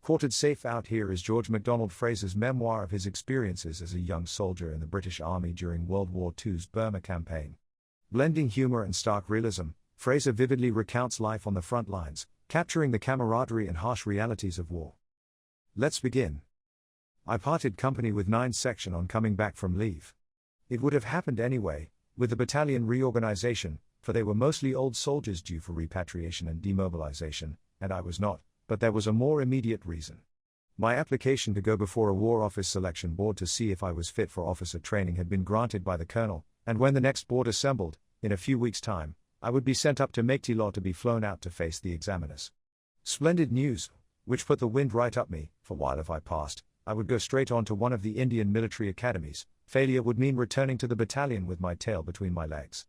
Quartered safe out here is George MacDonald Fraser's memoir of his experiences as a young soldier in the British Army during World War II's Burma campaign. Blending humor and stark realism, Fraser vividly recounts life on the front lines, capturing the camaraderie and harsh realities of war. Let's begin. I parted company with 9th Section on coming back from leave. It would have happened anyway, with the battalion reorganization, for they were mostly old soldiers due for repatriation and demobilization, and I was not, but there was a more immediate reason. My application to go before a War Office Selection Board to see if I was fit for officer training had been granted by the Colonel, and when the next board assembled, in a few weeks' time, I would be sent up to MacDonald to be flown out to face the examiners. Splendid news, which put the wind right up me, for while if I passed, I would go straight on to one of the Indian military academies. Failure would mean returning to the battalion with my tail between my legs.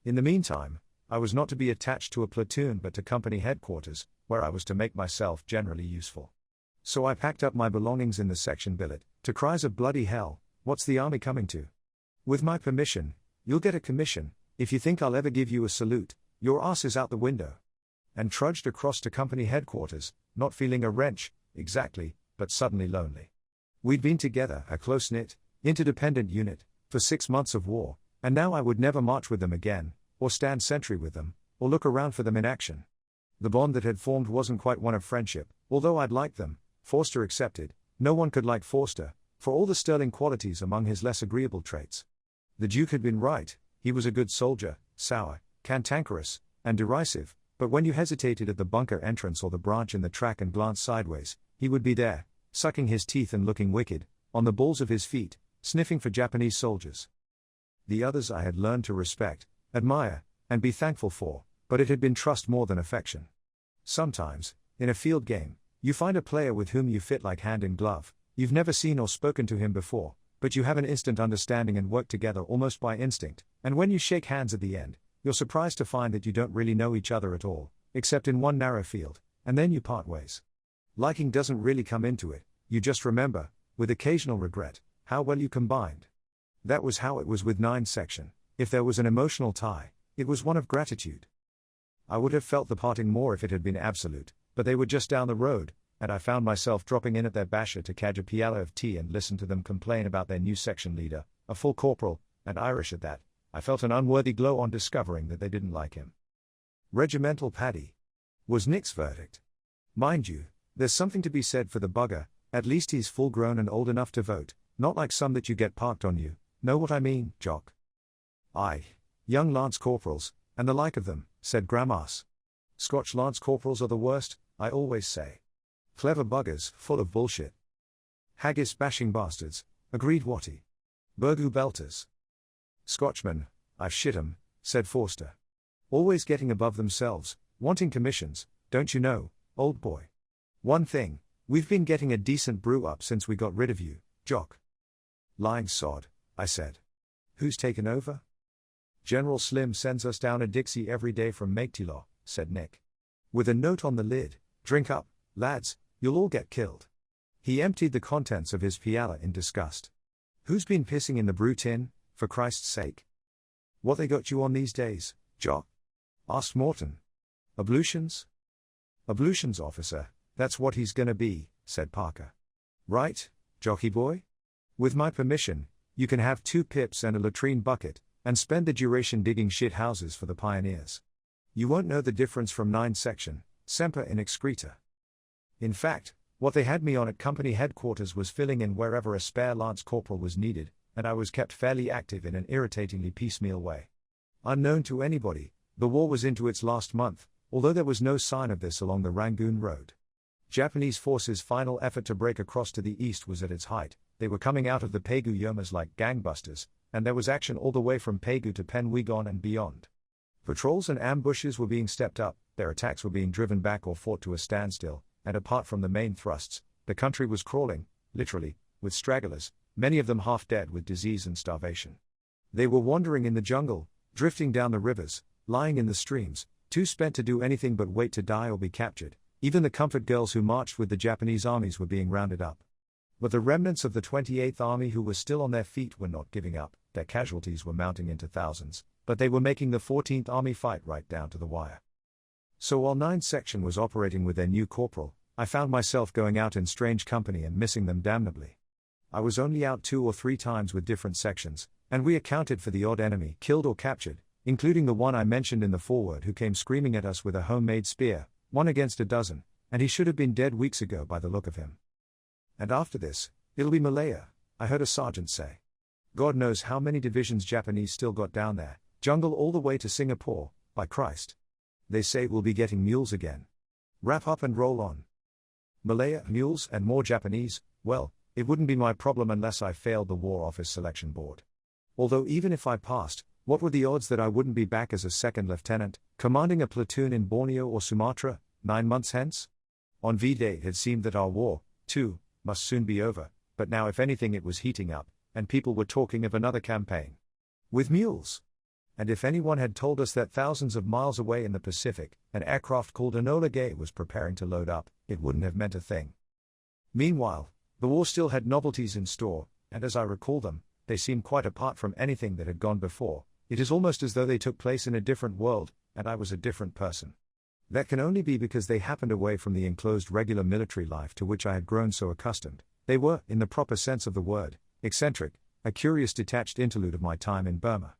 In the meantime, I was not to be attached to a platoon but to company headquarters, where I was to make myself generally useful. So I packed up my belongings in the section billet, to cries of bloody hell, "What's the army coming to? With my permission, you'll get a commission. If you think I'll ever give you a salute, your ass is out the window." And trudged across to company headquarters, not feeling a wrench, exactly, but suddenly lonely. We'd been together, a close-knit, interdependent unit, for 6 months of war, and now I would never march with them again, or stand sentry with them, or look around for them in action. The bond that had formed wasn't quite one of friendship, although I'd liked them, Forster accepted. No one could like Forster, for all the sterling qualities among his less agreeable traits. The Duke had been right, he was a good soldier, sour, cantankerous, and derisive, but when you hesitated at the bunker entrance or the branch in the track and glanced sideways, he would be there, sucking his teeth and looking wicked, on the balls of his feet, sniffing for Japanese soldiers. The others I had learned to respect, admire, and be thankful for, but it had been trust more than affection. Sometimes, in a field game, you find a player with whom you fit like hand in glove. You've never seen or spoken to him before, but you have an instant understanding and work together almost by instinct, and when you shake hands at the end, you're surprised to find that you don't really know each other at all, except in one narrow field, and then you part ways. Liking doesn't really come into it, you just remember, with occasional regret, how well you combined. That was how it was with 9th Section. If there was an emotional tie, it was one of gratitude. I would have felt the parting more if it had been absolute, but they were just down the road, and I found myself dropping in at their basher to cadge a piala of tea and listen to them complain about their new section leader, a full corporal, and Irish at that. I felt an unworthy glow on discovering that they didn't like him. "Regimental Paddy," was Nick's verdict. "Mind you, there's something to be said for the bugger, at least he's full grown and old enough to vote, not like some that you get parked on you, know what I mean, Jock?" "Aye, young lance corporals, and the like of them," said Grandmas. "Scotch lance corporals are the worst, I always say. Clever buggers, full of bullshit. Haggis bashing bastards," agreed Watty. "Burgoo belters." "Scotchmen, I've shit 'em," said Forster. "Always getting above themselves, wanting commissions, don't you know, old boy. One thing, we've been getting a decent brew up since we got rid of you, Jock." "Lying sod," I said. "Who's taken over?" "General Slim sends us down a Dixie every day from MacDonald," said Nick. "With a note on the lid, 'Drink up, lads, you'll all get killed.'" He emptied the contents of his piala in disgust. "Who's been pissing in the brew tin, for Christ's sake?" "What they got you on these days, Jock?" asked Morton. "Ablutions?" "Ablutions officer, that's what he's gonna be," said Parker. "Right, jockey boy? With my permission, you can have 2 pips and a latrine bucket, and spend the duration digging shit houses for the pioneers. You won't know the difference from 9th Section, semper in excreta." In fact, what they had me on at company headquarters was filling in wherever a spare lance corporal was needed, and I was kept fairly active in an irritatingly piecemeal way. Unknown to anybody, the war was into its last month, although there was no sign of this along the Rangoon Road. Japanese forces' final effort to break across to the east was at its height. They were coming out of the Pegu Yomas like gangbusters, and there was action all the way from Pegu to Penwigon and beyond. Patrols and ambushes were being stepped up, their attacks were being driven back or fought to a standstill, and apart from the main thrusts, the country was crawling, literally, with stragglers, many of them half dead with disease and starvation. They were wandering in the jungle, drifting down the rivers, lying in the streams, too spent to do anything but wait to die or be captured. Even the comfort girls who marched with the Japanese armies were being rounded up. But the remnants of the 28th Army who were still on their feet were not giving up. Their casualties were mounting into thousands, but they were making the 14th Army fight right down to the wire. So while 9th Section was operating with their new corporal, I found myself going out in strange company and missing them damnably. I was only out 2 or 3 times with different sections, and we accounted for the odd enemy killed or captured, including the one I mentioned in the foreword who came screaming at us with a homemade spear, 1 against a dozen, and he should have been dead weeks ago by the look of him. And after this, it'll be Malaya, I heard a sergeant say. God knows how many divisions Japanese still got down there, jungle all the way to Singapore, by Christ. They say we'll be getting mules again. Wrap up and roll on. Malaya, mules, and more Japanese, well, it wouldn't be my problem unless I failed the War Office Selection Board. Although even if I passed, what were the odds that I wouldn't be back as a second lieutenant, commanding a platoon in Borneo or Sumatra, 9 months hence? On V-Day it had seemed that our war, too, must soon be over, but now if anything it was heating up, and people were talking of another campaign. With mules. And if anyone had told us that thousands of miles away in the Pacific, an aircraft called Enola Gay was preparing to load up, it wouldn't have meant a thing. Meanwhile, the war still had novelties in store, and as I recall them, they seemed quite apart from anything that had gone before. It is almost as though they took place in a different world, and I was a different person. That can only be because they happened away from the enclosed regular military life to which I had grown so accustomed. They were, in the proper sense of the word, eccentric, a curious detached interlude of my time in Burma.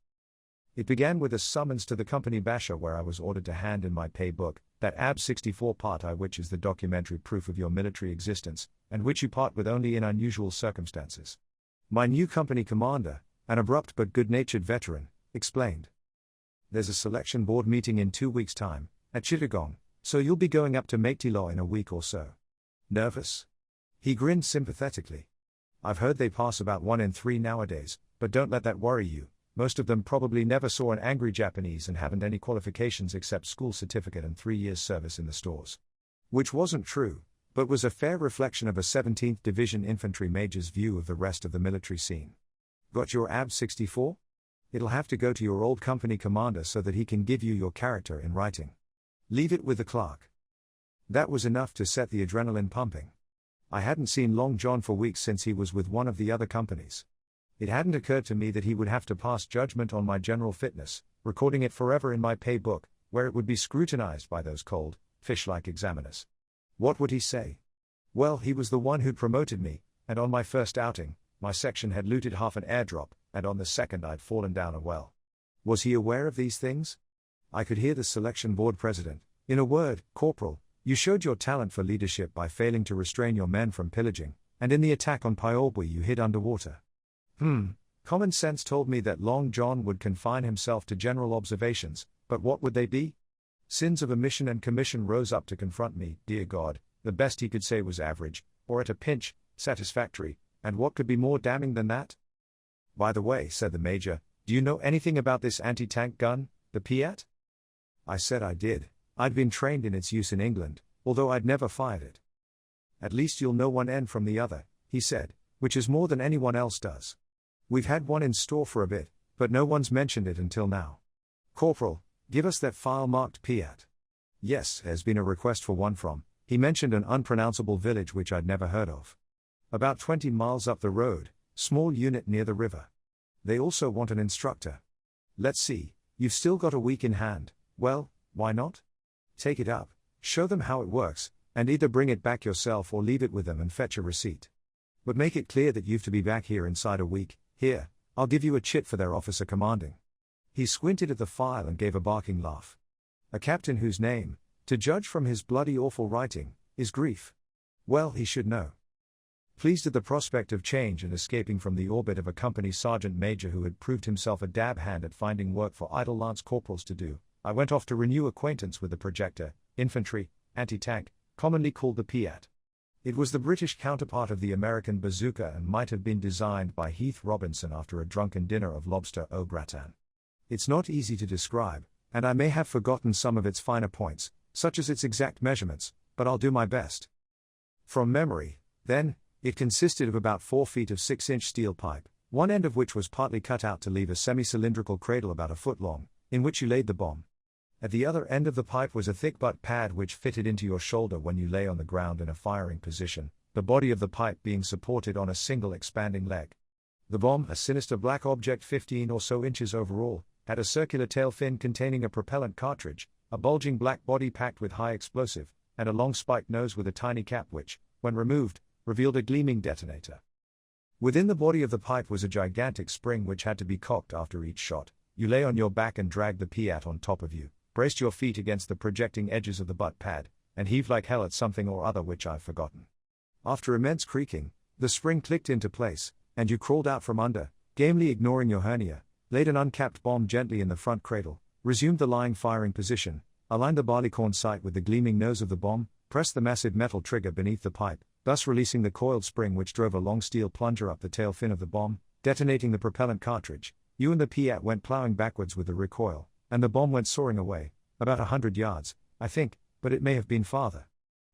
It began with a summons to the company basha where I was ordered to hand in my pay book, that AB 64 part I which is the documentary proof of your military existence, and which you part with only in unusual circumstances. My new company commander, an abrupt but good-natured veteran, explained. There's a selection board meeting in 2 weeks' time, at Chittagong, so you'll be going up to Maitilo in a week or so. Nervous? He grinned sympathetically. I've heard they pass about 1 in 3 nowadays, but don't let that worry you. Most of them probably never saw an angry Japanese and haven't any qualifications except school certificate and 3 years service in the stores. Which wasn't true, but was a fair reflection of a 17th Division infantry major's view of the rest of the military scene. Got your AB 64? It'll have to go to your old company commander so that he can give you your character in writing. Leave it with the clerk. That was enough to set the adrenaline pumping. I hadn't seen Long John for weeks since he was with one of the other companies. It hadn't occurred to me that he would have to pass judgment on my general fitness, recording it forever in my pay book, where it would be scrutinized by those cold, fish-like examiners. What would he say? Well, he was the one who'd promoted me, and on my first outing, my section had looted half an airdrop, and on the second I'd fallen down a well. Was he aware of these things? I could hear the selection board president, in a word, Corporal, you showed your talent for leadership by failing to restrain your men from pillaging, and in the attack on Pyobwe you hid underwater. Common sense told me that Long John would confine himself to general observations, but what would they be? Sins of omission and commission rose up to confront me. Dear God, the best he could say was average, or at a pinch, satisfactory, and what could be more damning than that? By the way, said the major, do you know anything about this anti-tank gun, the Piat? I said I did. I'd been trained in its use in England, although I'd never fired it. At least you'll know one end from the other, he said, which is more than anyone else does. We've had one in store for a bit, but no one's mentioned it until now. Corporal, give us that file marked Piat. Yes, there's been a request for one from, he mentioned an unpronounceable village which I'd never heard of. About 20 miles up the road, small unit near the river. They also want an instructor. Let's see, you've still got a week in hand, well, why not? Take it up, show them how it works, and either bring it back yourself or leave it with them and fetch a receipt. But make it clear that you've to be back here inside a week. Here, I'll give you a chit for their officer commanding. He squinted at the file and gave a barking laugh. A captain whose name, to judge from his bloody awful writing, is Grief. Well, he should know. Pleased at the prospect of change and escaping from the orbit of a company sergeant major who had proved himself a dab hand at finding work for idle lance corporals to do, I went off to renew acquaintance with the projector, infantry, anti-tank, commonly called the Piat. It was the British counterpart of the American bazooka and might have been designed by Heath Robinson after a drunken dinner of lobster au gratin. It's not easy to describe, and I may have forgotten some of its finer points, such as its exact measurements, but I'll do my best. From memory, then, it consisted of about 4 feet of 6-inch steel pipe, one end of which was partly cut out to leave a semi-cylindrical cradle about a foot long, in which you laid the bomb. At the other end of the pipe was a thick butt pad which fitted into your shoulder when you lay on the ground in a firing position, the body of the pipe being supported on a single expanding leg. The bomb, a sinister black object 15 or so inches overall, had a circular tail fin containing a propellant cartridge, a bulging black body packed with high explosive, and a long spiked nose with a tiny cap which, when removed, revealed a gleaming detonator. Within the body of the pipe was a gigantic spring which had to be cocked after each shot. You lay on your back and dragged the piat on top of you, braced your feet against the projecting edges of the butt pad, and heaved like hell at something or other which I've forgotten. After immense creaking, the spring clicked into place, and you crawled out from under, gamely ignoring your hernia, laid an uncapped bomb gently in the front cradle, resumed the lying firing position, aligned the barleycorn sight with the gleaming nose of the bomb, pressed the massive metal trigger beneath the pipe, thus releasing the coiled spring which drove a long steel plunger up the tail fin of the bomb, detonating the propellant cartridge. You and the piat went plowing backwards with the recoil, and the bomb went soaring away, about 100 yards, I think, but it may have been farther.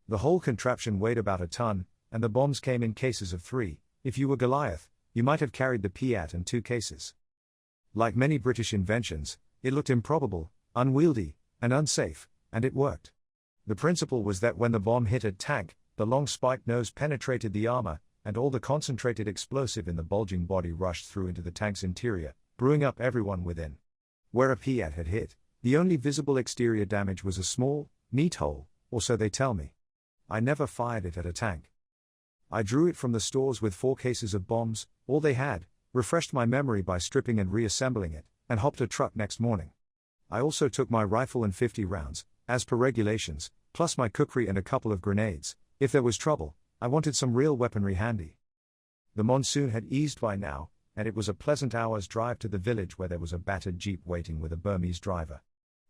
The whole contraption weighed about a ton, and the bombs came in cases of 3. If you were Goliath, you might have carried the piat and 2 cases. Like many British inventions, it looked improbable, unwieldy, and unsafe, and it worked. The principle was that when the bomb hit a tank, the long spiked nose penetrated the armor, and all the concentrated explosive in the bulging body rushed through into the tank's interior, brewing up everyone within. Where a piat had hit, the only visible exterior damage was a small, neat hole, or so they tell me. I never fired it at a tank. I drew it from the stores with 4 cases of bombs, all they had, refreshed my memory by stripping and reassembling it, and hopped a truck next morning. I also took my rifle and 50 rounds, as per regulations, plus my kukri and a couple of grenades. If there was trouble, I wanted some real weaponry handy. The monsoon had eased by now, and it was a pleasant hour's drive to the village where there was a battered jeep waiting with a Burmese driver.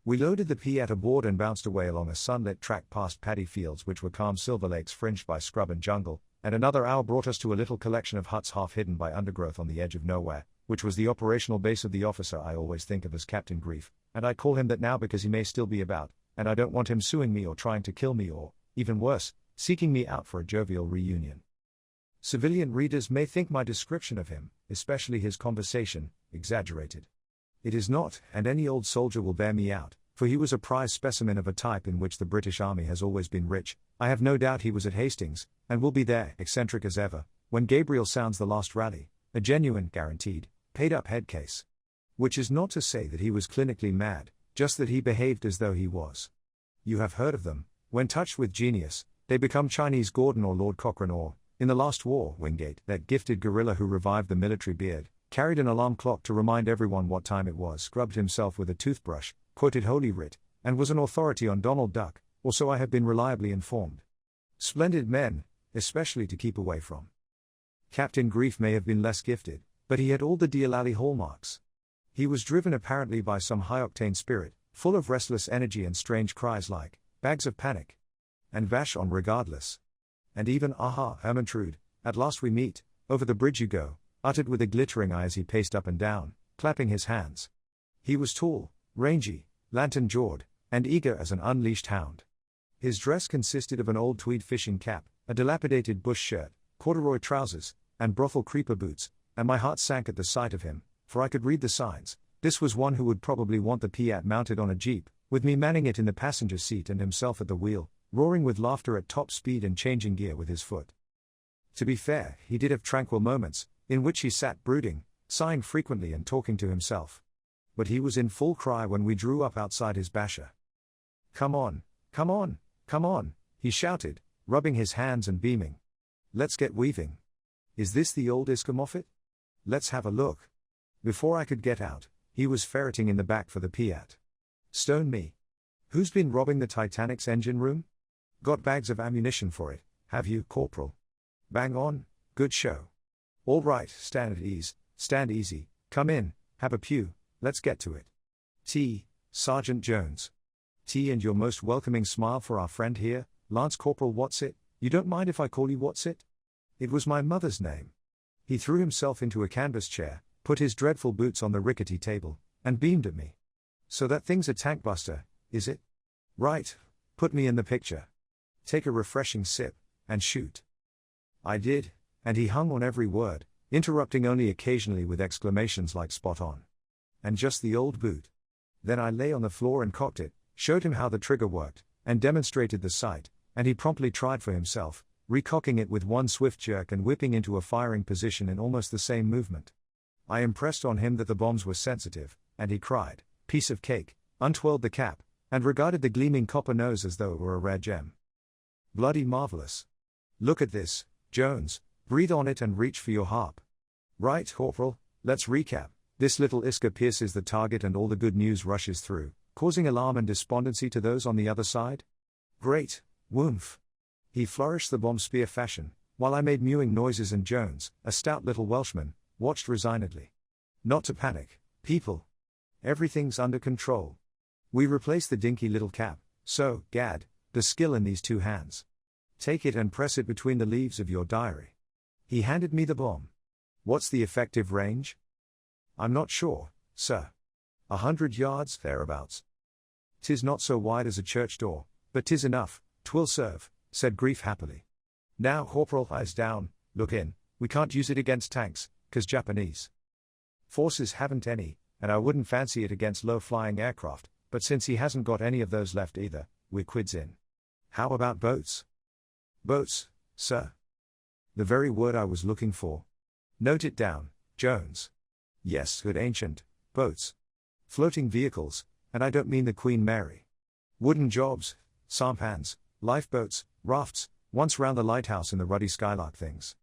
We loaded the piat aboard and bounced away along a sunlit track past paddy fields which were calm silver lakes fringed by scrub and jungle, and another hour brought us to a little collection of huts half hidden by undergrowth on the edge of nowhere, which was the operational base of the officer I always think of as Captain Grief, and I call him that now because he may still be about, and I don't want him suing me or trying to kill me or, even worse, seeking me out for a jovial reunion. Civilian readers may think my description of him, especially his conversation, exaggerated. It is not, and any old soldier will bear me out, for he was a prize specimen of a type in which the British Army has always been rich. I have no doubt he was at Hastings, and will be there, eccentric as ever, when Gabriel sounds the last rally, a genuine, guaranteed, paid-up head case. Which is not to say that he was clinically mad, just that he behaved as though he was. You have heard of them. When touched with genius, they become Chinese Gordon or Lord Cochrane or, in the last war, Wingate, that gifted guerrilla who revived the military beard, carried an alarm clock to remind everyone what time it was, scrubbed himself with a toothbrush, quoted Holy Writ, and was an authority on Donald Duck, or so I have been reliably informed. Splendid men, especially to keep away from. Captain Grief may have been less gifted, but he had all the Dialali hallmarks. He was driven apparently by some high-octane spirit, full of restless energy and strange cries like, bags of panic. And vash on regardless. And even aha, Hermantrude, at last we meet, over the bridge you go, uttered with a glittering eye as he paced up and down, clapping his hands. He was tall, rangy, lantern-jawed, and eager as an unleashed hound. His dress consisted of an old tweed fishing cap, a dilapidated bush shirt, corduroy trousers, and brothel creeper boots, and my heart sank at the sight of him, for I could read the signs. This was one who would probably want the piat mounted on a jeep, with me manning it in the passenger seat and himself at the wheel, roaring with laughter at top speed and changing gear with his foot. To be fair, he did have tranquil moments, in which he sat brooding, sighing frequently and talking to himself. But he was in full cry when we drew up outside his basher. "Come on, come on, come on," he shouted, rubbing his hands and beaming. "Let's get weaving. Is this the old Iscomoffat? Let's have a look." Before I could get out, he was ferreting in the back for the piat. "Stone me. Who's been robbing the Titanic's engine room? Got bags of ammunition for it, have you, Corporal? Bang on, good show. All right, stand at ease, stand easy, come in, have a pew, let's get to it. Tea, Sergeant Jones. Tea and your most welcoming smile for our friend here, Lance Corporal Whatsit. You don't mind if I call you Whatsit? It was my mother's name." He threw himself into a canvas chair, put his dreadful boots on the rickety table, and beamed at me. "So that thing's a tank buster, is it? Right, put me in the picture. Take a refreshing sip, and shoot." I did, and he hung on every word, interrupting only occasionally with exclamations like "spot on." "And just the old boot." Then I lay on the floor and cocked it, showed him how the trigger worked, and demonstrated the sight, and he promptly tried for himself, recocking it with one swift jerk and whipping into a firing position in almost the same movement. I impressed on him that the bombs were sensitive, and he cried, "Piece of cake," untwirled the cap, and regarded the gleaming copper nose as though it were a rare gem. Bloody marvelous. Look at this, Jones, breathe on it and reach for your harp. Right, Corporal, let's recap. This little Iska pierces the target and all the good news rushes through, causing alarm and despondency to those on the other side? Great, woomph. He flourished the bomb spear fashion, while I made mewing noises and Jones, a stout little Welshman, watched resignedly. Not to panic, people. Everything's under control. We replace the dinky little cap, so, gad, the skill in these two hands. Take it and press it between the leaves of your diary. He handed me the bomb. What's the effective range? I'm not sure, sir. 100 yards, thereabouts. 'Tis not so wide as a church door, but 'tis enough, 'twill serve, said Grief happily. Now, Corporal, eyes down, look in, we can't use it against tanks, 'cause Japanese forces haven't any, and I wouldn't fancy it against low-flying aircraft, but since he hasn't got any of those left either, we're quids in. How about boats? Boats, sir. The very word I was looking for. Note it down, Jones. Yes, good ancient boats. Floating vehicles, and I don't mean the Queen Mary. Wooden jobs, sampans, lifeboats, rafts, once round the lighthouse in the ruddy skylark things.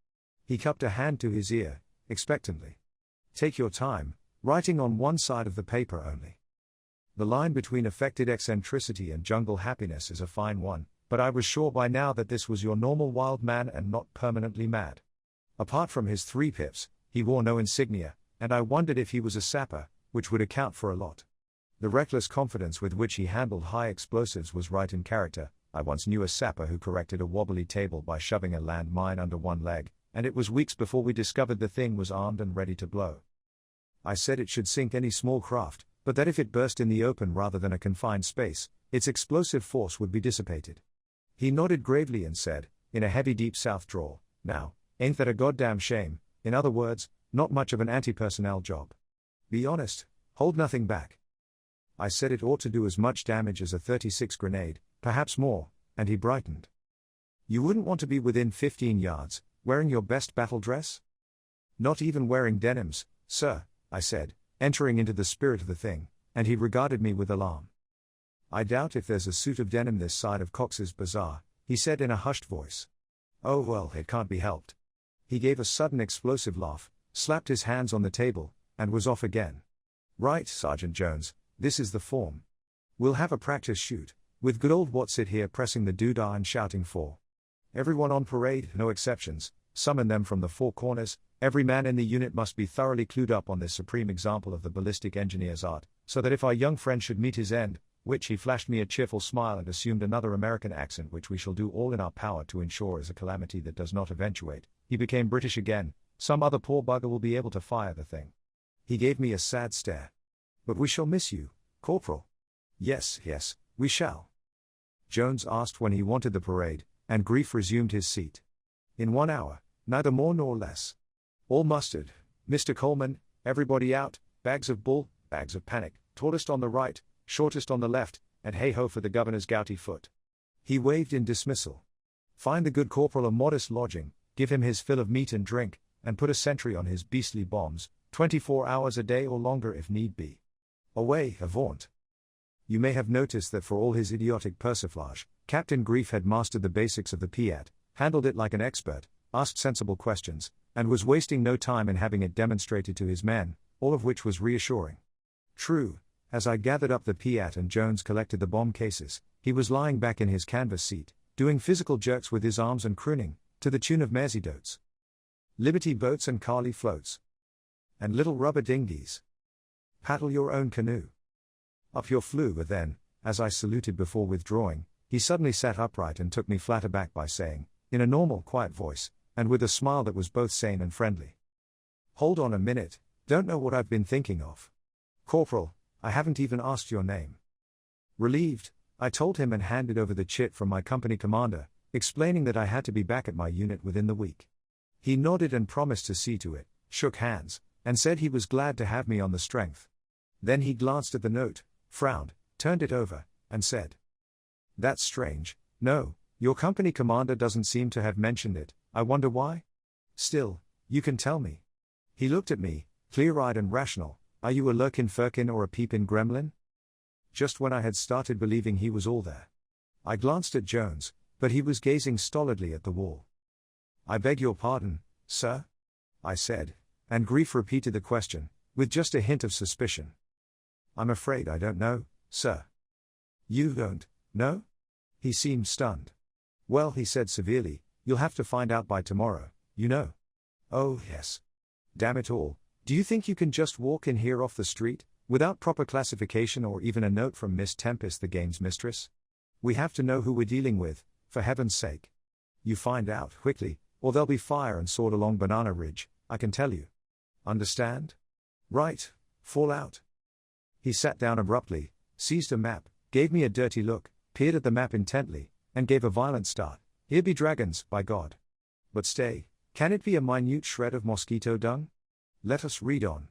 He cupped a hand to his ear, expectantly. Take your time, writing on one side of the paper only. The line between affected eccentricity and jungle happiness is a fine one, but I was sure by now that this was your normal wild man and not permanently mad. Apart from his 3 pips, he wore no insignia, and I wondered if he was a sapper, which would account for a lot. The reckless confidence with which he handled high explosives was right in character. I once knew a sapper who corrected a wobbly table by shoving a land mine under one leg, and it was weeks before we discovered the thing was armed and ready to blow. I said it should sink any small craft, but that if it burst in the open rather than a confined space, its explosive force would be dissipated. He nodded gravely and said, in a heavy deep South drawl, now, ain't that a goddamn shame? In other words, not much of an anti-personnel job. Be honest, hold nothing back. I said it ought to do as much damage as a 36 grenade, perhaps more, and he brightened. You wouldn't want to be within 15 yards, wearing your best battle dress? Not even wearing denims, sir, I said, entering into the spirit of the thing, and he regarded me with alarm. I doubt if there's a suit of denim this side of Cox's Bazaar, he said in a hushed voice. Oh well, it can't be helped. He gave a sudden explosive laugh, slapped his hands on the table, and was off again. Right, Sergeant Jones, this is the form. We'll have a practice shoot, with good old Watsit here pressing the doodah and shouting for everyone on parade, no exceptions, summon them from the 4 corners. Every man in the unit must be thoroughly clued up on this supreme example of the ballistic engineer's art, so that if our young friend should meet his end, which he flashed me a cheerful smile and assumed another American accent which we shall do all in our power to ensure is a calamity that does not eventuate, he became British again, some other poor bugger will be able to fire the thing. He gave me a sad stare. But we shall miss you, Corporal. Yes, yes, we shall. Jones asked when he wanted the parade, and Grief resumed his seat. In 1 hour, neither more nor less. All mustered, Mr. Coleman, everybody out, bags of bull, bags of panic, tallest on the right, shortest on the left, and hey-ho for the governor's gouty foot. He waved in dismissal. Find the good corporal a modest lodging, give him his fill of meat and drink, and put a sentry on his beastly bombs, 24 hours a day or longer if need be. Away, avaunt. You may have noticed that for all his idiotic persiflage, Captain Grief had mastered the basics of the Piat, handled it like an expert, asked sensible questions, and was wasting no time in having it demonstrated to his men, all of which was reassuring. True, as I gathered up the Piat and Jones collected the bomb cases, he was lying back in his canvas seat, doing physical jerks with his arms and crooning, to the tune of Mersey Dotes. Liberty boats and Carly floats. And little rubber dinghies. Paddle your own canoe. Up your fluga then, as I saluted before withdrawing, he suddenly sat upright and took me flat aback by saying, in a normal, quiet voice, and with a smile that was both sane and friendly. Hold on a minute, don't know what I've been thinking of. Corporal, I haven't even asked your name. Relieved, I told him and handed over the chit from my company commander, explaining that I had to be back at my unit within the week. He nodded and promised to see to it, shook hands, and said he was glad to have me on the strength. Then he glanced at the note, frowned, turned it over, and said, That's strange, no, your company commander doesn't seem to have mentioned it, I wonder why? Still, you can tell me. He looked at me, clear-eyed and rational, Are you a lurkin-firkin or a peepin' gremlin? Just when I had started believing he was all there. I glanced at Jones, but he was gazing stolidly at the wall. "I beg your pardon, sir?" I said, and Grief repeated the question, with just a hint of suspicion. "I'm afraid I don't know, sir." "You don't know?" He seemed stunned. "Well," he said severely, "you'll have to find out by tomorrow, you know." "Oh, yes. Damn it all, do you think you can just walk in here off the street, without proper classification or even a note from Miss Tempest, the game's mistress? We have to know who we're dealing with, for heaven's sake. You find out, quickly, or there'll be fire and sword along Banana Ridge, I can tell you. Understand? Right, fall out." He sat down abruptly, seized a map, gave me a dirty look, peered at the map intently, and gave a violent start. "Here be dragons, by God. But stay, can it be a minute shred of mosquito dung? Let us read on."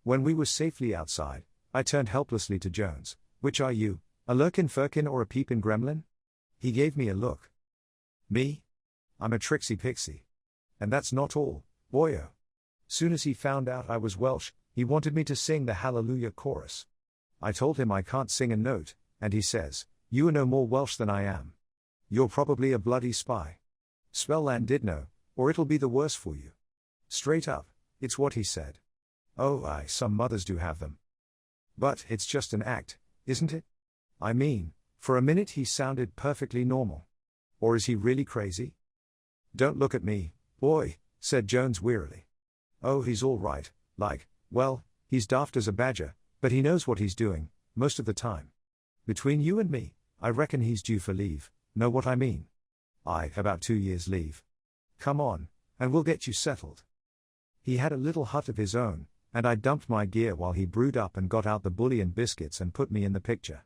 When we were safely outside, I turned helplessly to Jones. "Which are you, a lurkin firkin or a peepin gremlin?" He gave me a look. "Me? I'm a tricksy pixie. And that's not all, boyo. Soon as he found out I was Welsh, he wanted me to sing the Hallelujah chorus. I told him I can't sing a note, and he says, 'You are no more Welsh than I am. You're probably a bloody spy. Spell Llandudno, or it'll be the worse for you.' Straight up, it's what he said. Oh aye, some mothers do have them. But it's just an act, isn't it? I mean, for a minute he sounded perfectly normal. Or is he really crazy?" "Don't look at me, boy," said Jones wearily. "Oh, he's all right, like, well, he's daft as a badger, but he knows what he's doing, most of the time. Between you and me, I reckon he's due for leave, know what I mean? Aye, about 2 years leave. Come on, and we'll get you settled." He had a little hut of his own, and I dumped my gear while he brewed up and got out the bully and biscuits and put me in the picture.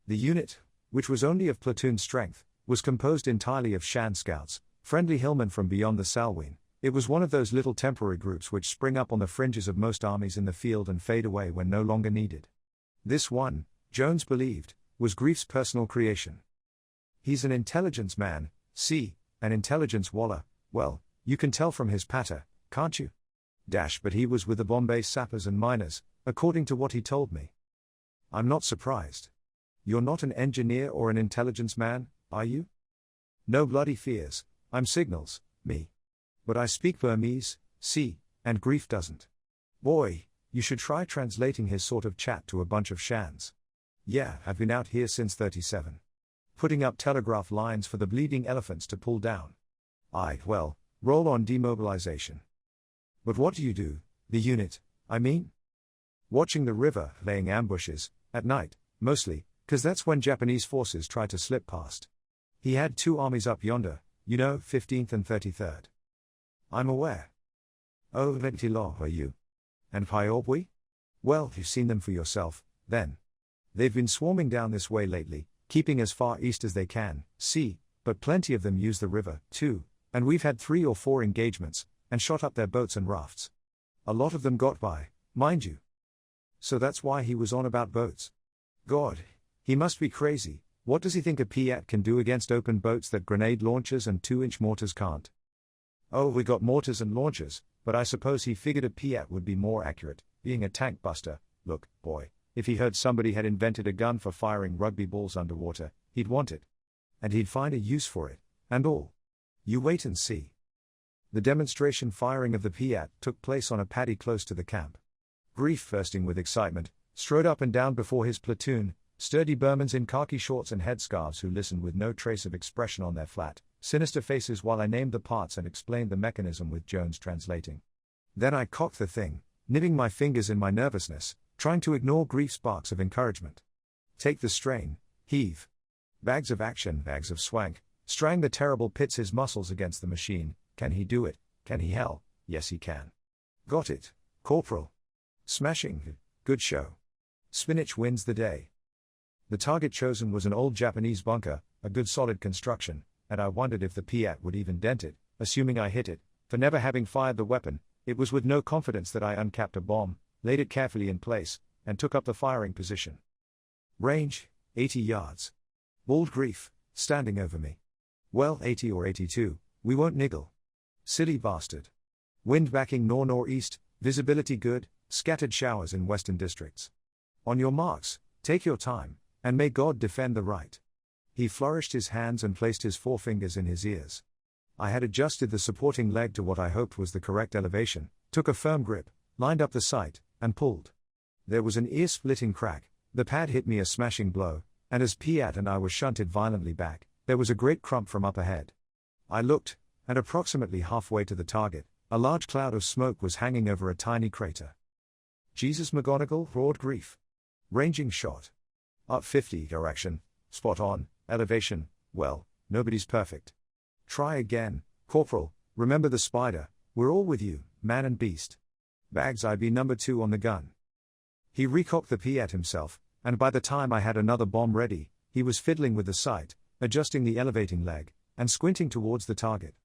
The unit, which was only of platoon strength, was composed entirely of Shan scouts, friendly hillmen from beyond the Salween. It was one of those little temporary groups which spring up on the fringes of most armies in the field and fade away when no longer needed. This one, Jones believed, was Grief's personal creation. He's an intelligence man, see, an intelligence walla, well, you can tell from his patter, can't you? But he was with the Bombay sappers and miners, according to what he told me. I'm not surprised. You're not an engineer or an intelligence man, are you? No bloody fears, I'm signals, me. But I speak Burmese, see, and Grief doesn't. Boy, you should try translating his sort of chat to a bunch of Shans. Yeah, I've been out here since 37. Putting up telegraph lines for the bleeding elephants to pull down. Aye, well, roll on demobilization. But what do you do, the unit, I mean? Watching the river, laying ambushes, at night, mostly, 'cause that's when Japanese forces try to slip past. He had 2 armies up yonder, you know, 15th and 33rd. I'm aware. Oh, Ventilo, are you? And Pyobwi? Well, you've seen them for yourself, then. They've been swarming down this way lately, keeping as far east as they can, see, but plenty of them use the river, too, and we've had 3 or 4 engagements, and shot up their boats and rafts. A lot of them got by, mind you. So that's why he was on about boats. God, he must be crazy. What does he think a Piat can do against open boats that grenade launchers and 2-inch mortars can't? Oh, we got mortars and launchers, but I suppose he figured a Piat would be more accurate, being a tank buster. Look, boy, if he heard somebody had invented a gun for firing rugby balls underwater, he'd want it. And he'd find a use for it, and all. You wait and see. The demonstration firing of the Piat took place on a paddy close to the camp. Grief, bursting with excitement, strode up and down before his platoon, sturdy Burmans in khaki shorts and headscarves who listened with no trace of expression on their flat, sinister faces while I named the parts and explained the mechanism with Jones translating. Then I cocked the thing, nibbing my fingers in my nervousness, trying to ignore Grief's barks of encouragement. Take the strain, heave. Bags of action, bags of swank, strang the terrible pits his muscles against the machine. Can he do it? Can he hell? Yes he can. Got it, Corporal. Smashing, good show. Spinach wins the day. The target chosen was an old Japanese bunker, a good solid construction, and I wondered if the Piat would even dent it, assuming I hit it, for never having fired the weapon. It was with no confidence that I uncapped a bomb, laid it carefully in place, and took up the firing position. Range, 80 yards. Bald Grief, standing over me. Well, 80 or 82, we won't niggle. Silly bastard. Wind backing nor-northeast, visibility good, scattered showers in western districts. On your marks, take your time, and may God defend the right. He flourished his hands and placed his forefingers in his ears. I had adjusted the supporting leg to what I hoped was the correct elevation, took a firm grip, lined up the sight, and pulled. There was an ear-splitting crack, the pad hit me a smashing blow, and as Piat and I were shunted violently back, there was a great crump from up ahead. I looked, and approximately halfway to the target, a large cloud of smoke was hanging over a tiny crater. Jesus McGonagall, roared Grief. Ranging shot. Up 50, direction, spot on, elevation, well, nobody's perfect. Try again, Corporal, remember the spider, we're all with you, man and beast. Bags IB number 2 on the gun. He recocked the Piat himself, and by the time I had another bomb ready, he was fiddling with the sight, adjusting the elevating leg, and squinting towards the target.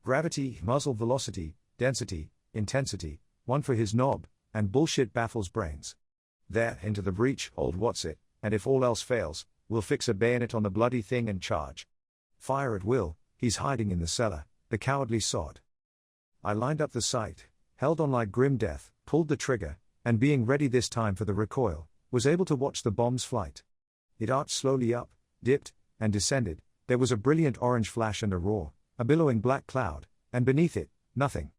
Gravity, muzzle velocity, density, intensity, one for his knob, and bullshit baffles brains. There, into the breach, old what's it, and if all else fails, we'll fix a bayonet on the bloody thing and charge. Fire at will, he's hiding in the cellar, the cowardly sod. I lined up the sight, held on like grim death, pulled the trigger, and being ready this time for the recoil, was able to watch the bomb's flight. It arced slowly up, dipped, and descended. There was a brilliant orange flash and a roar, a billowing black cloud, and beneath it, nothing.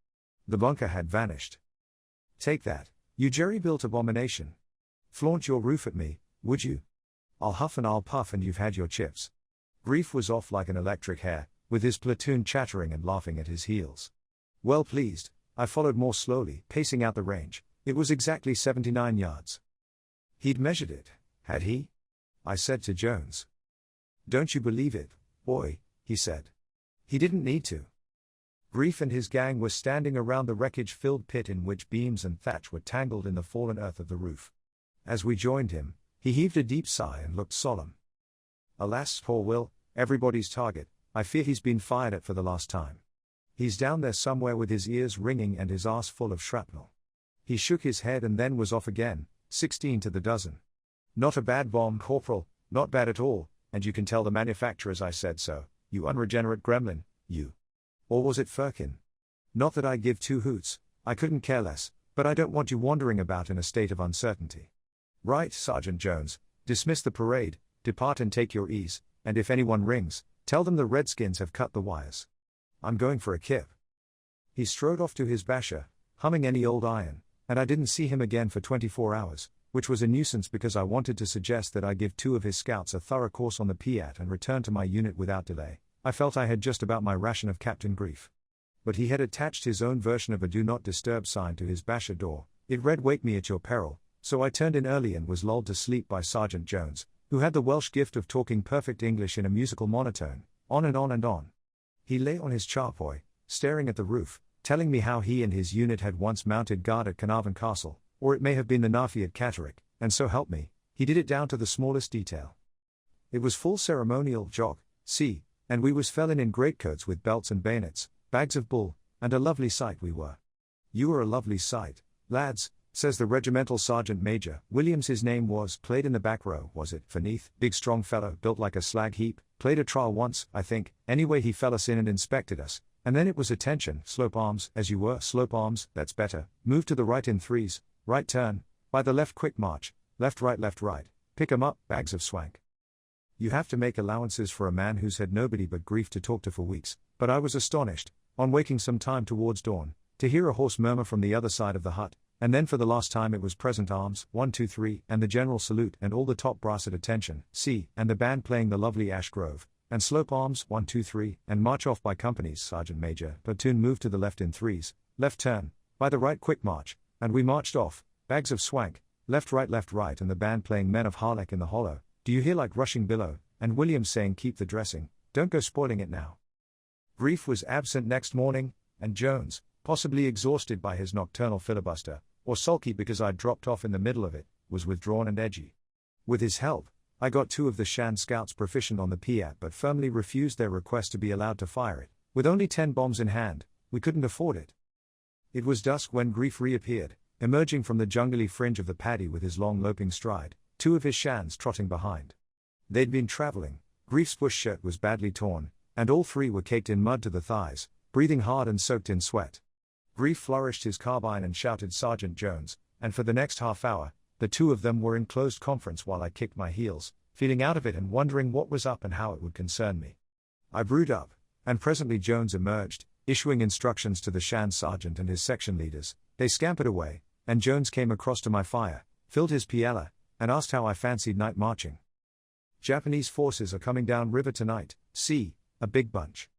The bunker had vanished. Take that, you jerry-built abomination. Flaunt your roof at me, would you? I'll huff and I'll puff and you've had your chips. Grief was off like an electric hare, with his platoon chattering and laughing at his heels. Well pleased, I followed more slowly, pacing out the range. It was exactly 79 yards. He'd measured it, had he? I said to Jones. Don't you believe it, boy, he said. He didn't need to. Grief and his gang were standing around the wreckage-filled pit in which beams and thatch were tangled in the fallen earth of the roof. As we joined him, he heaved a deep sigh and looked solemn. Alas, poor Will, everybody's target, I fear he's been fired at for the last time. He's down there somewhere with his ears ringing and his arse full of shrapnel. He shook his head and then was off again, 16 to the dozen. Not a bad bomb, Corporal, not bad at all, and you can tell the manufacturers I said so, you unregenerate gremlin, you. Or was it Firkin? Not that I give two hoots, I couldn't care less, but I don't want you wandering about in a state of uncertainty. Right, Sergeant Jones, dismiss the parade, depart and take your ease, and if anyone rings, tell them the Redskins have cut the wires. I'm going for a kip. He strode off to his basher, humming any old iron, and I didn't see him again for 24 hours, which was a nuisance because I wanted to suggest that I give two of his scouts a thorough course on the Piat and return to my unit without delay. I felt I had just about my ration of Captain Grief. But he had attached his own version of a do not disturb sign to his basher door. It read "Wake me at your peril," so I turned in early and was lulled to sleep by Sergeant Jones, who had the Welsh gift of talking perfect English in a musical monotone, on and on and on. He lay on his charpoy, staring at the roof, telling me how he and his unit had once mounted guard at Carnarvon Castle, or it may have been the Nafi at Catterick, and so help me, he did it down to the smallest detail. It was full ceremonial jock, see, and we was fell in greatcoats with belts and bayonets, bags of bull, and a lovely sight we were. You were a lovely sight, lads, says the regimental sergeant major. Williams his name was, played in the back row, was it, Forneath, big strong fellow, built like a slag heap, played a trial once, I think, anyway he fell us in and inspected us, and then it was attention, slope arms, as you were, slope arms, that's better, move to the right in threes, right turn, by the left quick march, left right, pick 'em up, bags of swank. You have to make allowances for a man who's had nobody but Grief to talk to for weeks, but I was astonished, on waking some time towards dawn, to hear a hoarse murmur from the other side of the hut, and then for the last time it was present arms, 1 2 3, and the general salute and all the top brass at attention, see, and the band playing the lovely Ash Grove, and slope arms, 1 2 3, and march off by companies, Sergeant Major, platoon move to the left in threes, left turn, by the right quick march, and we marched off, bags of swank, left right, and the band playing Men of Harlech in the hollow, do you hear like rushing billow, and Williams saying keep the dressing, don't go spoiling it now. Grief was absent next morning, and Jones, possibly exhausted by his nocturnal filibuster, or sulky because I'd dropped off in the middle of it, was withdrawn and edgy. With his help, I got two of the Shan scouts proficient on the Piat but firmly refused their request to be allowed to fire it. With only 10 bombs in hand, we couldn't afford it. It was dusk when Grief reappeared, emerging from the jungly fringe of the paddy with his long loping stride, two of his Shans trotting behind. They'd been traveling, Grief's bush shirt was badly torn, and all three were caked in mud to the thighs, breathing hard and soaked in sweat. Grief flourished his carbine and shouted Sergeant Jones, and for the next half hour, the two of them were in closed conference while I kicked my heels, feeling out of it and wondering what was up and how it would concern me. I brewed up, and presently Jones emerged, issuing instructions to the Shan sergeant and his section leaders. They scampered away, and Jones came across to my fire, filled his piela, and asked how I fancied night marching. Japanese forces are coming down river tonight, see, a big bunch.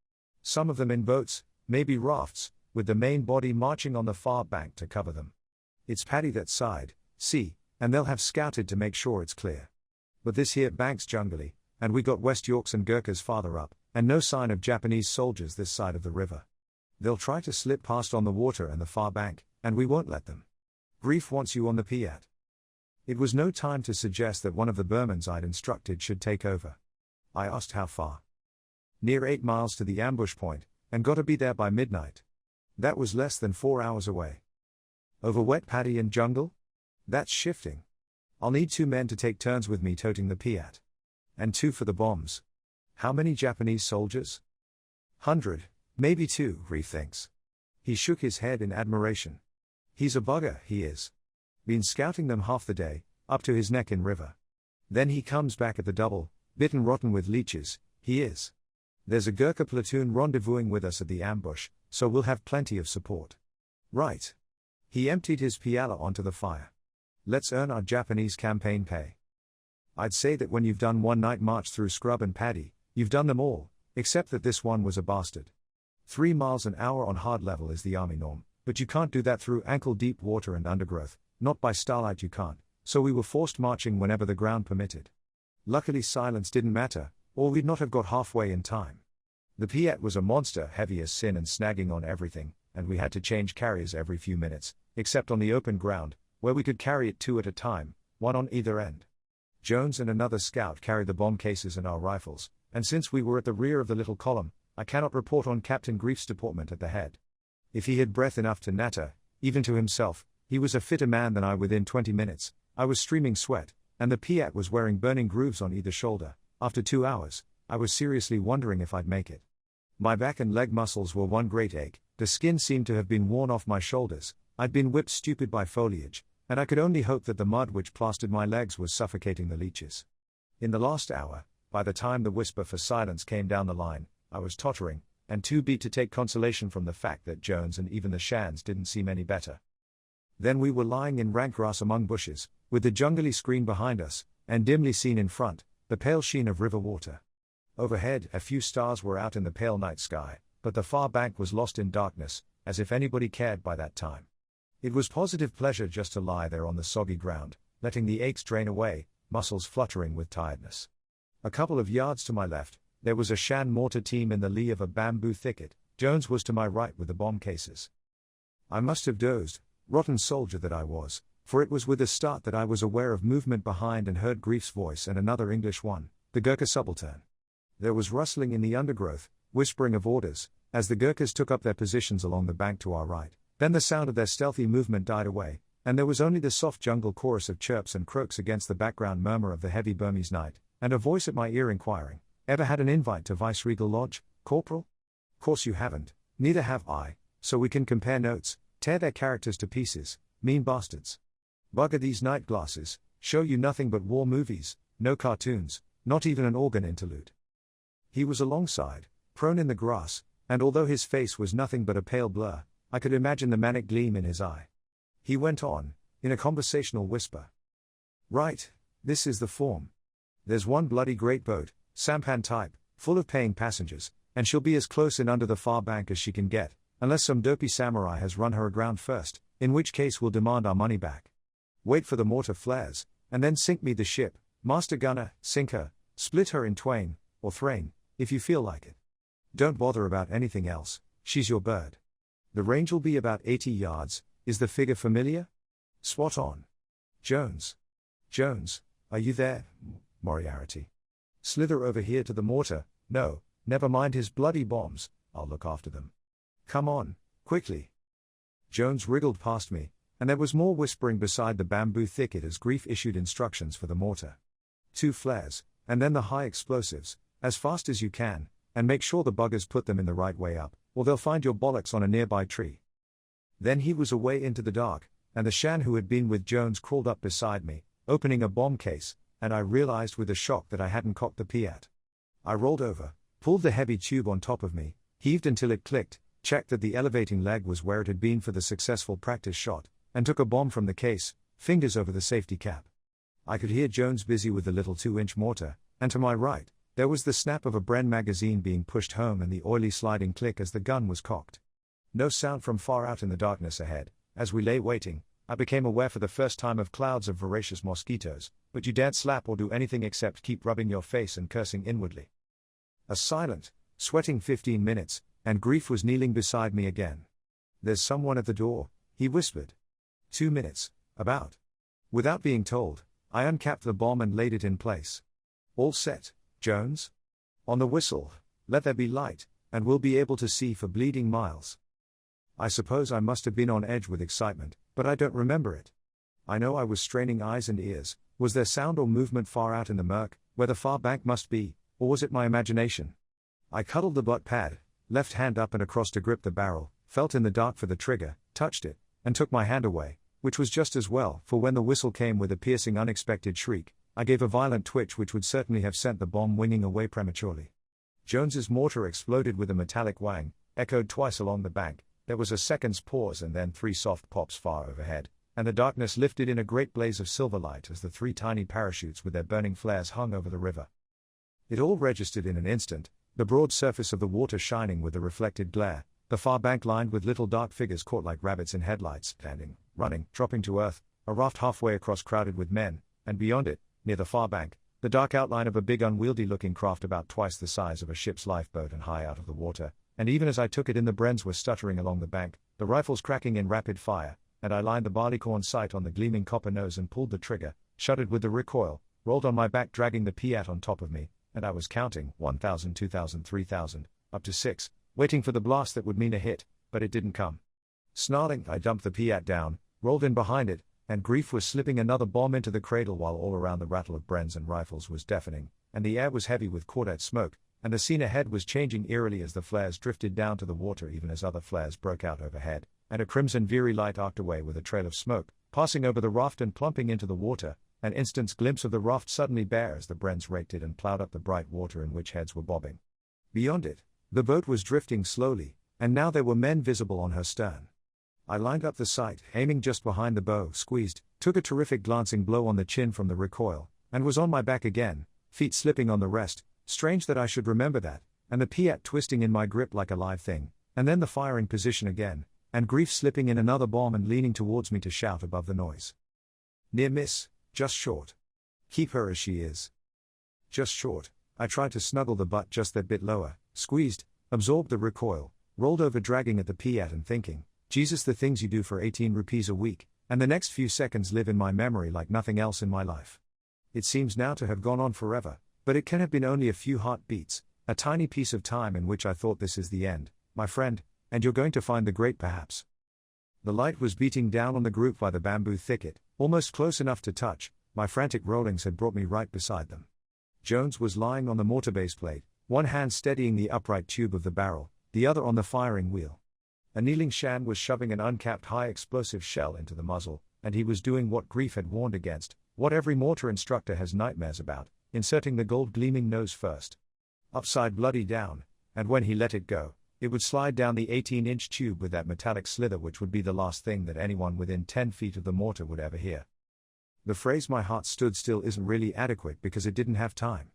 Some of them in boats, maybe rafts, with the main body marching on the far bank to cover them. It's paddy that side, see, and they'll have scouted to make sure it's clear. But this here bank's jungly, and we got West Yorks and Gurkhas farther up, and no sign of Japanese soldiers this side of the river. They'll try to slip past on the water and the far bank, and we won't let them. Grief wants you on the Piat. It was no time to suggest that one of the Burmans I'd instructed should take over. I asked how far. Near 8 miles to the ambush point, and got to be there by midnight. That was less than 4 hours away. Over wet paddy and jungle? That's shifting. I'll need 2 men to take turns with me toting the Piat. And 2 for the bombs. How many Japanese soldiers? 100, maybe 2, Reef thinks. He shook his head in admiration. He's a bugger, he is. Been scouting them half the day, up to his neck in river. Then he comes back at the double, bitten rotten with leeches, he is. There's a Gurkha platoon rendezvousing with us at the ambush, so we'll have plenty of support. Right. He emptied his piala onto the fire. Let's earn our Japanese campaign pay. I'd say that when you've done one night march through scrub and paddy, you've done them all, except that this one was a bastard. 3 miles an hour on hard level is the army norm, but you can't do that through ankle-deep water and undergrowth, not by starlight you can't, so we were forced marching whenever the ground permitted. Luckily silence didn't matter, or we'd not have got halfway in time. The Piat was a monster, heavy as sin and snagging on everything, and we had to change carriers every few minutes, except on the open ground, where we could carry it 2 at a time, 1 on either end. Jones and another scout carried the bomb cases and our rifles, and since we were at the rear of the little column, I cannot report on Captain Grief's deportment at the head. If he had breath enough to natter, even to himself, he was a fitter man than I within 20 minutes. I was streaming sweat, and the Piat was wearing burning grooves on either shoulder. After 2 hours, I was seriously wondering if I'd make it. My back and leg muscles were one great ache, the skin seemed to have been worn off my shoulders, I'd been whipped stupid by foliage, and I could only hope that the mud which plastered my legs was suffocating the leeches. In the last hour, by the time the whisper for silence came down the line, I was tottering, and too beat to take consolation from the fact that Jones and even the Shans didn't seem any better. Then we were lying in rank grass among bushes, with the jungly screen behind us, and dimly seen in front, the pale sheen of river water. Overhead, a few stars were out in the pale night sky, but the far bank was lost in darkness, as if anybody cared by that time. It was positive pleasure just to lie there on the soggy ground, letting the aches drain away, muscles fluttering with tiredness. A couple of yards to my left, there was a Shan mortar team in the lee of a bamboo thicket. Jones was to my right with the bomb cases. I must have dozed, rotten soldier that I was, for it was with a start that I was aware of movement behind and heard Grief's voice and another English one, the Gurkha subaltern. There was rustling in the undergrowth, whispering of orders, as the Gurkhas took up their positions along the bank to our right. Then the sound of their stealthy movement died away, and there was only the soft jungle chorus of chirps and croaks against the background murmur of the heavy Burmese night, and a voice at my ear inquiring, "Ever had an invite to Viceregal Lodge, Corporal?" "Course you haven't, neither have I, so we can compare notes, tear their characters to pieces, mean bastards. Bugger these night glasses, show you nothing but war movies, no cartoons, not even an organ interlude." He was alongside, prone in the grass, and although his face was nothing but a pale blur, I could imagine the manic gleam in his eye. He went on, in a conversational whisper. "Right, this is the form. There's one bloody great boat, sampan type, full of paying passengers, and she'll be as close in under the far bank as she can get, unless some dopey samurai has run her aground first, in which case we'll demand our money back. Wait for the mortar flares, and then sink me the ship, master gunner, sink her, split her in twain, or thrain, if you feel like it. Don't bother about anything else, she's your bird. The range will be about 80 yards, is the figure familiar?" "Spot on. Jones. Jones, are you there, Moriarty? Slither over here to the mortar. No, never mind his bloody bombs, I'll look after them. Come on, quickly." Jones wriggled past me, and there was more whispering beside the bamboo thicket as Grief issued instructions for the mortar. 2 flares, and then the high explosives, as fast as you can, and make sure the buggers put them in the right way up, or they'll find your bollocks on a nearby tree. Then he was away into the dark, and the Shan who had been with Jones crawled up beside me, opening a bomb case, and I realized with a shock that I hadn't cocked the Piat. I rolled over, pulled the heavy tube on top of me, heaved until it clicked, checked that the elevating leg was where it had been for the successful practice shot, and took a bomb from the case, fingers over the safety cap. I could hear Jones busy with the little 2-inch mortar, and to my right, there was the snap of a Bren magazine being pushed home and the oily sliding click as the gun was cocked. No sound from far out in the darkness ahead. As we lay waiting, I became aware for the first time of clouds of voracious mosquitoes, but you daren't slap or do anything except keep rubbing your face and cursing inwardly. A silent, sweating 15 minutes, and Grief was kneeling beside me again. "There's someone at the door," he whispered. 2 minutes, about. Without being told, I uncapped the bomb and laid it in place. "All set, Jones? On the whistle, let there be light, and we'll be able to see for bleeding miles." I suppose I must have been on edge with excitement, but I don't remember it. I know I was straining eyes and ears. Was there sound or movement far out in the murk, where the far bank must be, or was it my imagination? I cuddled the butt pad, left hand up and across to grip the barrel, felt in the dark for the trigger, touched it, and took my hand away, which was just as well, for when the whistle came with a piercing unexpected shriek, I gave a violent twitch which would certainly have sent the bomb winging away prematurely. Jones's mortar exploded with a metallic whang, echoed twice along the bank. There was a second's pause and then 3 soft pops far overhead, and the darkness lifted in a great blaze of silver light as the 3 tiny parachutes with their burning flares hung over the river. It all registered in an instant, the broad surface of the water shining with the reflected glare, the far bank lined with little dark figures caught like rabbits in headlights, standing, running, dropping to earth, a raft halfway across crowded with men, and beyond it, near the far bank, the dark outline of a big unwieldy-looking craft about twice the size of a ship's lifeboat and high out of the water. And even as I took it in, the Brens were stuttering along the bank, the rifles cracking in rapid fire, and I lined the barleycorn sight on the gleaming copper nose and pulled the trigger, shuddered with the recoil, rolled on my back dragging the Piat on top of me, and I was counting 1,000, 2,000, 3,000, up to 6, waiting for the blast that would mean a hit, but it didn't come. Snarling, I dumped the Piat down, rolled in behind it, and Grief was slipping another bomb into the cradle while all around the rattle of Brens and rifles was deafening, and the air was heavy with cordite smoke, and the scene ahead was changing eerily as the flares drifted down to the water even as other flares broke out overhead, and a crimson veery light arced away with a trail of smoke, passing over the raft and plumping into the water, an instant's glimpse of the raft suddenly bare as the Brens raked it and plowed up the bright water in which heads were bobbing. Beyond it, the boat was drifting slowly, and now there were men visible on her stern. I lined up the sight, aiming just behind the bow, squeezed, took a terrific glancing blow on the chin from the recoil, and was on my back again, feet slipping on the rest. Strange that I should remember that, and the Piat twisting in my grip like a live thing, and then the firing position again, and Grief slipping in another bomb and leaning towards me to shout above the noise. "Near miss, just short. Keep her as she is." Just short. I tried to snuggle the butt just that bit lower, squeezed, absorbed the recoil, rolled over dragging at the Piat and thinking, Jesus, the things you do for 18 rupees a week, and the next few seconds live in my memory like nothing else in my life. It seems now to have gone on forever. But it can have been only a few heartbeats, a tiny piece of time in which I thought this is the end, my friend, and you're going to find the great perhaps. The light was beating down on the group by the bamboo thicket, almost close enough to touch. My frantic rollings had brought me right beside them. Jones was lying on the mortar base plate, one hand steadying the upright tube of the barrel, the other on the firing wheel. A kneeling Shan was shoving an uncapped high-explosive shell into the muzzle, and he was doing what Grief had warned against, what every mortar instructor has nightmares about, inserting the gold-gleaming nose first. Upside bloody down, and when he let it go, it would slide down the 18-inch tube with that metallic slither which would be the last thing that anyone within 10 feet of the mortar would ever hear. The phrase "my heart stood still" isn't really adequate because it didn't have time.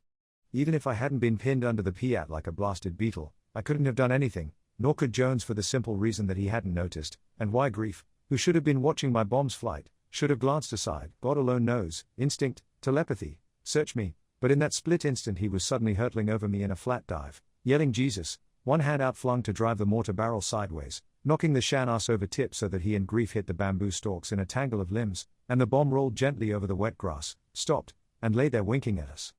Even if I hadn't been pinned under the Piat like a blasted beetle, I couldn't have done anything, nor could Jones, for the simple reason that he hadn't noticed, and why Grief, who should have been watching my bomb's flight, should have glanced aside. God alone knows, instinct, telepathy, search me. But in that split instant he was suddenly hurtling over me in a flat dive, yelling Jesus, one hand outflung to drive the mortar barrel sideways, knocking the Shan ass over tip so that he and Grief hit the bamboo stalks in a tangle of limbs, and the bomb rolled gently over the wet grass, stopped, and lay there winking at us.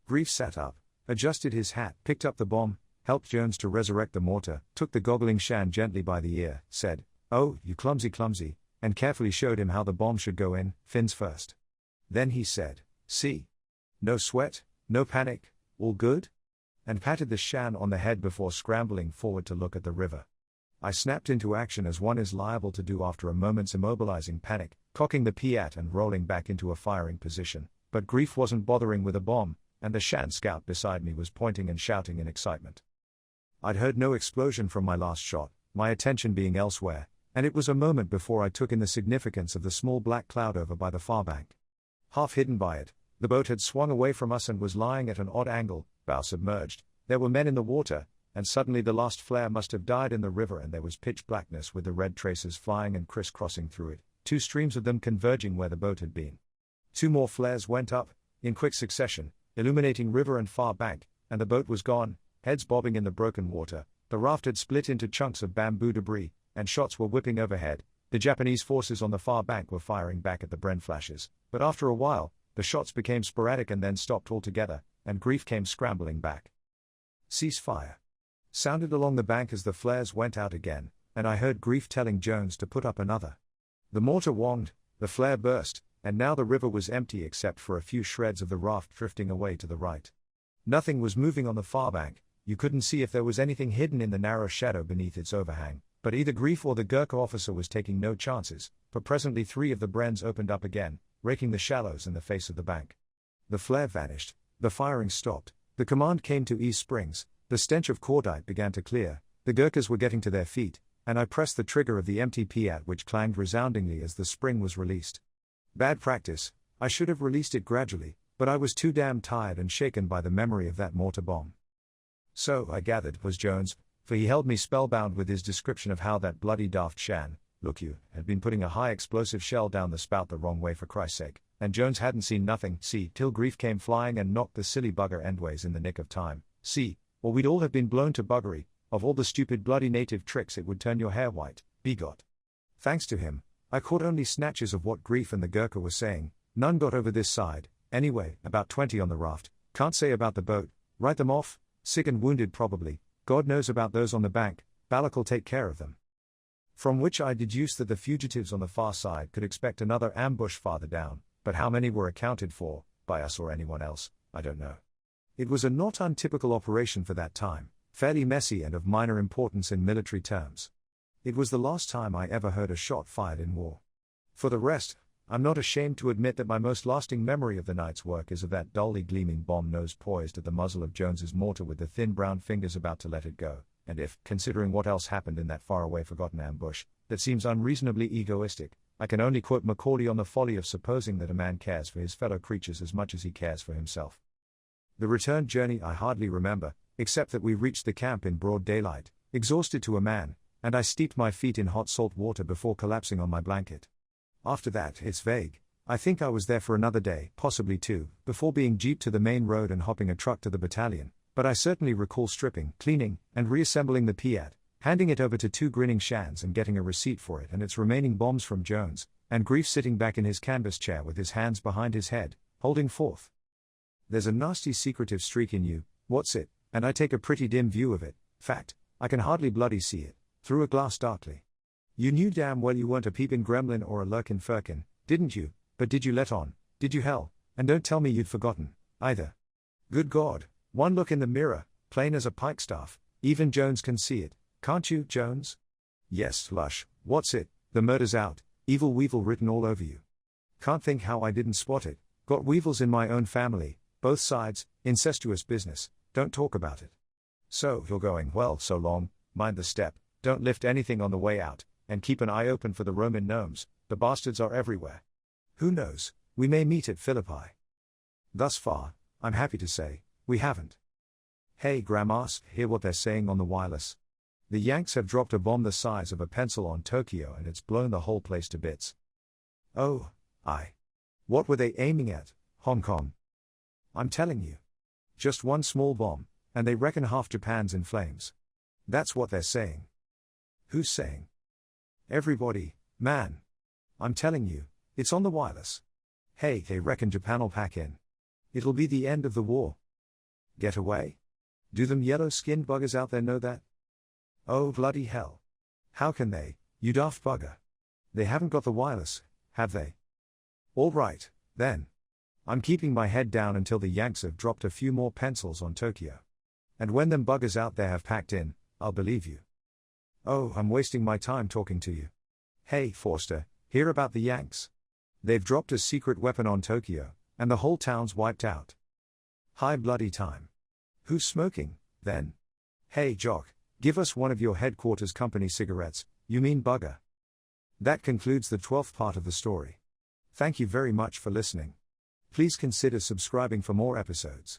Grief sat up, adjusted his hat, picked up the bomb, helped Jones to resurrect the mortar, took the goggling Shan gently by the ear, said, "Oh, you clumsy," and carefully showed him how the bomb should go in, fins first. Then he said, "See? No sweat, no panic, all good?" and patted the Shan on the head before scrambling forward to look at the river. I snapped into action as one is liable to do after a moment's immobilizing panic, cocking the Piat and rolling back into a firing position, but grief wasn't bothering with a bomb, and the Shan scout beside me was pointing and shouting in excitement. I'd heard no explosion from my last shot, my attention being elsewhere, and it was a moment before I took in the significance of the small black cloud over by the far bank. Half hidden by it, the boat had swung away from us and was lying at an odd angle, bow submerged. There were men in the water, and suddenly the last flare must have died in the river and there was pitch blackness with the red traces flying and crisscrossing through it, 2 streams of them converging where the boat had been. 2 more flares went up, in quick succession, illuminating river and far bank, and the boat was gone, heads bobbing in the broken water. The raft had split into chunks of bamboo debris, and shots were whipping overhead. The Japanese forces on the far bank were firing back at the Bren flashes, but after a while, the shots became sporadic and then stopped altogether, and grief came scrambling back. Ceasefire sounded along the bank as the flares went out again, and I heard grief telling Jones to put up another. The mortar wonged, the flare burst, and now the river was empty except for a few shreds of the raft drifting away to the right. Nothing was moving on the far bank. You couldn't see if there was anything hidden in the narrow shadow beneath its overhang, but either Grief or the Gurkha officer was taking no chances, for presently 3 of the Brens opened up again, raking the shallows in the face of the bank. The flare vanished, the firing stopped, the command came to East Springs, the stench of cordite began to clear, the Gurkhas were getting to their feet, and I pressed the trigger of the empty Piat which clanged resoundingly as the spring was released. Bad practice, I should have released it gradually, but I was too damn tired and shaken by the memory of that mortar bomb. So, I gathered, was Jones, for he held me spellbound with his description of how that bloody daft Shan, look you, had been putting a high explosive shell down the spout the wrong way for Christ's sake, and Jones hadn't seen nothing, see, till Grief came flying and knocked the silly bugger endways in the nick of time, see, or we'd all have been blown to buggery. Of all the stupid bloody native tricks it would turn your hair white, begot. Thanks to him, I caught only snatches of what Grief and the Gurkha were saying. None got over this side, anyway, about 20 on the raft, can't say about the boat, write them off, sick and wounded probably, God knows about those on the bank, Balak'll take care of them. From which I deduced that the fugitives on the far side could expect another ambush farther down, but how many were accounted for, by us or anyone else, I don't know. It was a not untypical operation for that time, fairly messy and of minor importance in military terms. It was the last time I ever heard a shot fired in war. For the rest, I'm not ashamed to admit that my most lasting memory of the night's work is of that dully gleaming bomb nose poised at the muzzle of Jones's mortar with the thin brown fingers about to let it go, and if, considering what else happened in that faraway forgotten ambush, that seems unreasonably egoistic, I can only quote Macaulay on the folly of supposing that a man cares for his fellow creatures as much as he cares for himself. The return journey I hardly remember, except that we reached the camp in broad daylight, exhausted to a man, and I steeped my feet in hot salt water before collapsing on my blanket. After that, it's vague. I think I was there for another day, possibly 2, before being jeeped to the main road and hopping a truck to the battalion, but I certainly recall stripping, cleaning, and reassembling the Piat, handing it over to 2 grinning Shans and getting a receipt for it and its remaining bombs from Jones, and Grief sitting back in his canvas chair with his hands behind his head, holding forth. There's a nasty secretive streak in you, what's it, and I take a pretty dim view of it, fact, I can hardly bloody see it, through a glass darkly. You knew damn well you weren't a peeping gremlin or a lurkin' firkin, didn't you, but did you let on, did you hell, and don't tell me you'd forgotten, either. Good God, one look in the mirror, plain as a pikestaff, even Jones can see it, can't you, Jones? Yes, Lush, what's it, the murder's out, evil weevil written all over you. Can't think how I didn't spot it, got weevils in my own family, both sides, incestuous business, don't talk about it. So, you're going, well, so long, mind the step, don't lift anything on the way out, and keep an eye open for the Roman gnomes, the bastards are everywhere. Who knows, we may meet at Philippi. Thus far, I'm happy to say, we haven't. Hey Grandmas, hear what they're saying on the wireless. The Yanks have dropped a bomb the size of a pencil on Tokyo and it's blown the whole place to bits. Oh, aye. What were they aiming at, Hong Kong? I'm telling you. Just one small bomb, and they reckon half Japan's in flames. That's what they're saying. Who's saying? Everybody, man. I'm telling you, it's on the wireless. Hey, they reckon Japan'll pack in. It'll be the end of the war. Get away? Do them yellow-skinned buggers out there know that? Oh bloody hell. How can they, you daft bugger? They haven't got the wireless, have they? All right, then. I'm keeping my head down until the Yanks have dropped a few more pencils on Tokyo. And when them buggers out there have packed in, I'll believe you. Oh, I'm wasting my time talking to you. Hey, Forster, hear about the Yanks? They've dropped a secret weapon on Tokyo, And the whole town's wiped out. High bloody time. Who's smoking, then? Hey Jock, give us one of your headquarters company cigarettes, you mean bugger. That concludes the 12th part of the story. Thank you very much for listening. Please consider subscribing for more episodes.